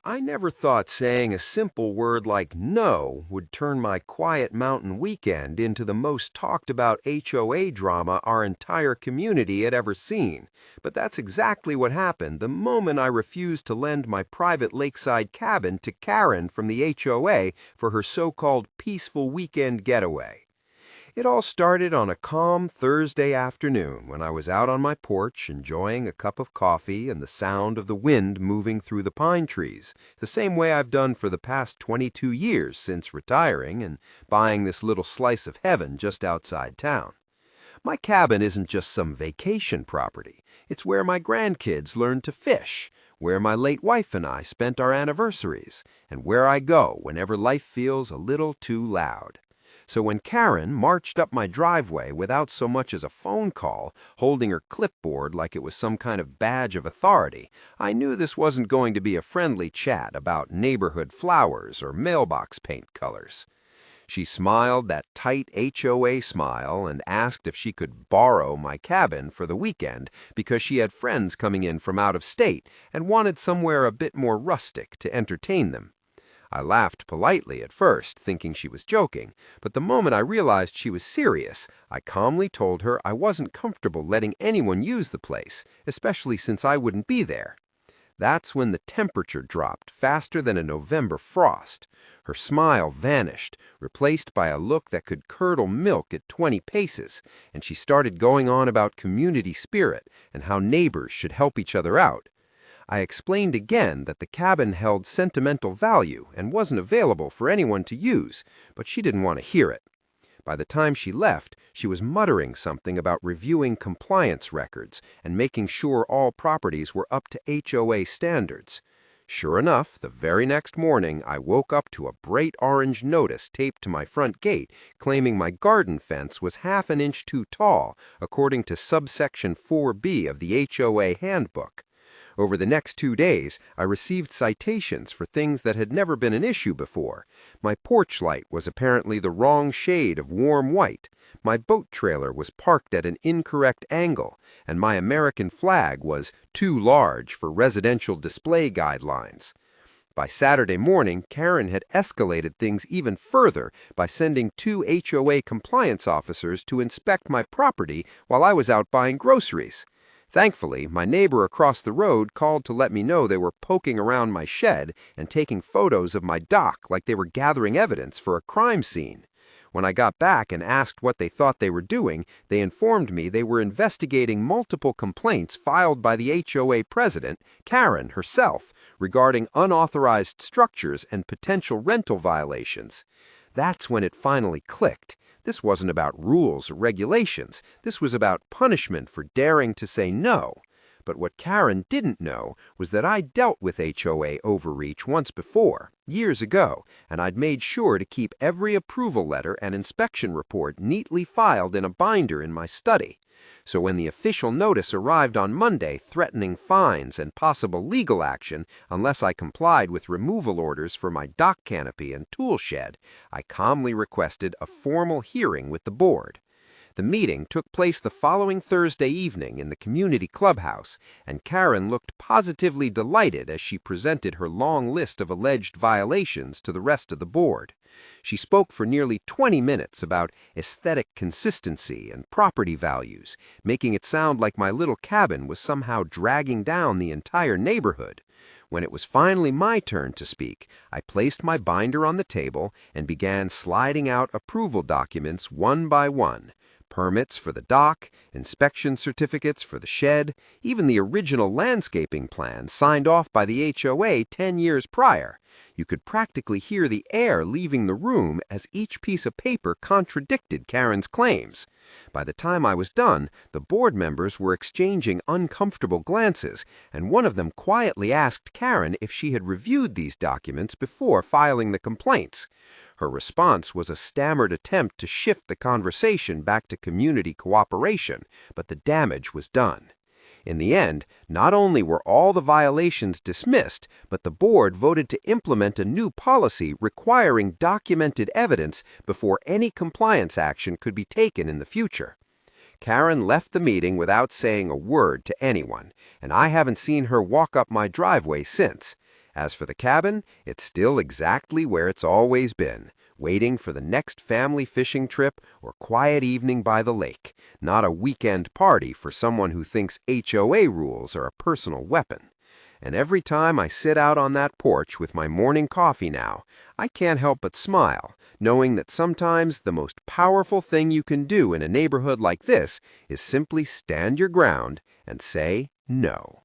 I never thought saying a simple word like no would turn my quiet mountain weekend into the most talked about HOA drama our entire community had ever seen. But that's exactly what happened the moment I refused to lend my private lakeside cabin to Karen from the HOA for her so-called peaceful weekend getaway. It all started on a calm Thursday afternoon when I was out on my porch enjoying a cup of coffee and the sound of the wind moving through the pine trees, the same way I've done for the past 22 years since retiring and buying this little slice of heaven just outside town. My cabin isn't just some vacation property. It's where my grandkids learned to fish, where my late wife and I spent our anniversaries, and where I go whenever life feels a little too loud. So when Karen marched up my driveway without so much as a phone call, holding her clipboard like it was some kind of badge of authority, I knew this wasn't going to be a friendly chat about neighborhood flowers or mailbox paint colors. She smiled that tight HOA smile and asked if she could borrow my cabin for the weekend because she had friends coming in from out of state and wanted somewhere a bit more rustic to entertain them. I laughed politely at first, thinking she was joking, but the moment I realized she was serious, I calmly told her I wasn't comfortable letting anyone use the place, especially since I wouldn't be there. That's when the temperature dropped faster than a November frost. Her smile vanished, replaced by a look that could curdle milk at 20 paces, and she started going on about community spirit and how neighbors should help each other out. I explained again that the cabin held sentimental value and wasn't available for anyone to use, but she didn't want to hear it. By the time she left, she was muttering something about reviewing compliance records and making sure all properties were up to HOA standards. Sure enough, the very next morning, I woke up to a bright orange notice taped to my front gate claiming my garden fence was half an inch too tall, according to subsection 4B of the HOA handbook. Over the next 2 days, I received citations for things that had never been an issue before. My porch light was apparently the wrong shade of warm white, my boat trailer was parked at an incorrect angle, and my American flag was too large for residential display guidelines. By Saturday morning, Karen had escalated things even further by sending 2 HOA compliance officers to inspect my property while I was out buying groceries. Thankfully, my neighbor across the road called to let me know they were poking around my shed and taking photos of my dock like they were gathering evidence for a crime scene. When I got back and asked what they thought they were doing, they informed me they were investigating multiple complaints filed by the HOA president, Karen herself, regarding unauthorized structures and potential rental violations. That's when it finally clicked. This wasn't about rules or regulations. This was about punishment for daring to say no. But what Karen didn't know was that I dealt with HOA overreach once before, years ago, and I'd made sure to keep every approval letter and inspection report neatly filed in a binder in my study. So when the official notice arrived on Monday threatening fines and possible legal action unless I complied with removal orders for my dock canopy and tool shed, I calmly requested a formal hearing with the board. The meeting took place the following Thursday evening in the community clubhouse, and Karen looked positively delighted as she presented her long list of alleged violations to the rest of the board. She spoke for nearly 20 minutes about aesthetic consistency and property values, making it sound like my little cabin was somehow dragging down the entire neighborhood. When it was finally my turn to speak, I placed my binder on the table and began sliding out approval documents one by one. Permits for the dock, inspection certificates for the shed, even the original landscaping plan signed off by the HOA 10 years prior. You could practically hear the air leaving the room as each piece of paper contradicted Karen's claims. By the time I was done, the board members were exchanging uncomfortable glances, and one of them quietly asked Karen if she had reviewed these documents before filing the complaints. Her response was a stammered attempt to shift the conversation back to community cooperation, but the damage was done. In the end, not only were all the violations dismissed, but the board voted to implement a new policy requiring documented evidence before any compliance action could be taken in the future. Karen left the meeting without saying a word to anyone, and I haven't seen her walk up my driveway since. As for the cabin, it's still exactly where it's always been, waiting for the next family fishing trip or quiet evening by the lake, not a weekend party for someone who thinks HOA rules are a personal weapon. And every time I sit out on that porch with my morning coffee now, I can't help but smile, knowing that sometimes the most powerful thing you can do in a neighborhood like this is simply stand your ground and say no.